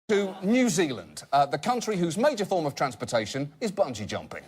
To New Zealand, the country whose major form of transportation is bungee jumping.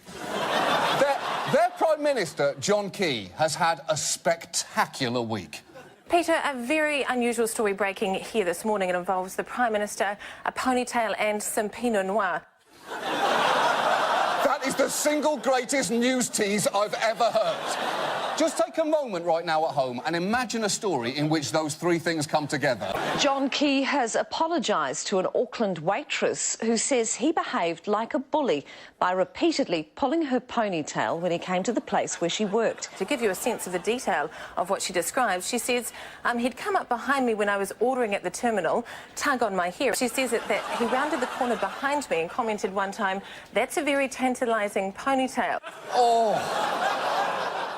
Their Prime Minister, John Key, has had a spectacular week. Peter, a very unusual story breaking here this morning. It involves the Prime Minister, a ponytail and some Pinot Noir. That is the single greatest news tease I've ever heard. Just take a moment right now at home and imagine a story in which those three things come together. John Key has apologised to an Auckland waitress who says he behaved like a bully by repeatedly pulling her ponytail when he came to the place where she worked. To give you a sense of the detail of what she describes, she says he'd come up behind me when I was ordering at the terminal, tug on my hair. She says that he rounded the corner behind me and commented one time, "That's a very tantalising ponytail." Oh.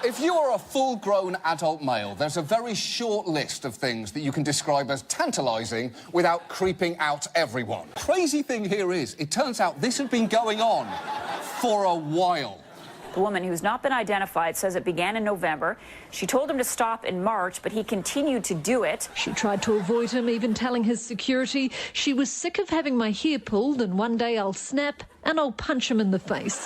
If you are a full-grown adult male, there's a very short list of things that you can describe as tantalising without creeping out everyone. Crazy thing here is, it turns out this had been going on for a while. The woman, who's not been identified, says it began in November. She told him to stop in March, but he continued to do it. She tried to avoid him, even telling his security she was sick of having my hair pulled and one day I'll snap and I'll punch him in the face.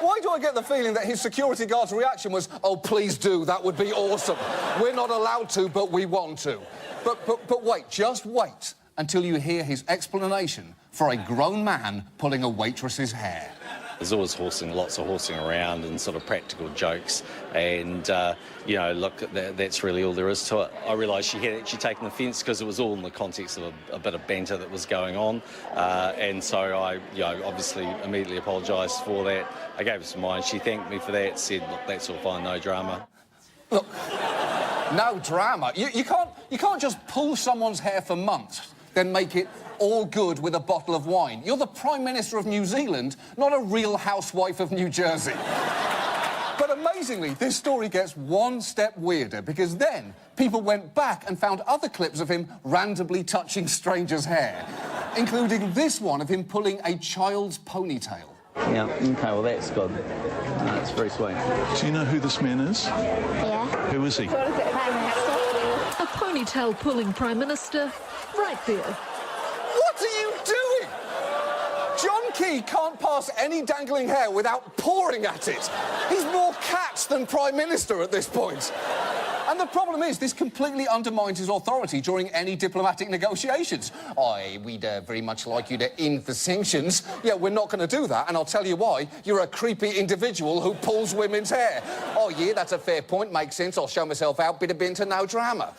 Why do I get the feeling that his security guard's reaction was, "Oh, please do, that would be awesome. We're not allowed to, but we want to." But wait, just wait until you hear his explanation for a grown man pulling a waitress's hair. There's always lots of horsing around and sort of practical jokes, and, you know, look, that's really all there is to it. I realised she had actually taken offence because it was all in the context of a bit of banter that was going on, and so I, obviously immediately apologised for that. I gave her some mind. She thanked me for that, said, "Look, that's all fine, no drama." Look, no drama. You can't just pull someone's hair for months, then make it all good with a bottle of wine. You're the Prime Minister of New Zealand, not a Real Housewife of New Jersey. But amazingly, this story gets one step weirder, because then people went back and found other clips of him randomly touching strangers' hair, including this one of him pulling a child's ponytail. Yeah, OK, well, that's good. That's very sweet. Do you know who this man is? Yeah. Who is he? A ponytail pulling Prime Minister, right there. What are you doing? John Key can't pass any dangling hair without pawing at it. He's more cats than Prime Minister at this point. And the problem is, this completely undermines his authority during any diplomatic negotiations. We'd very much like you to end the sanctions. Yeah, we're not going to do that, and I'll tell you why. You're a creepy individual who pulls women's hair. Oh, yeah, that's a fair point, makes sense. I'll show myself out, bit of banter, no drama.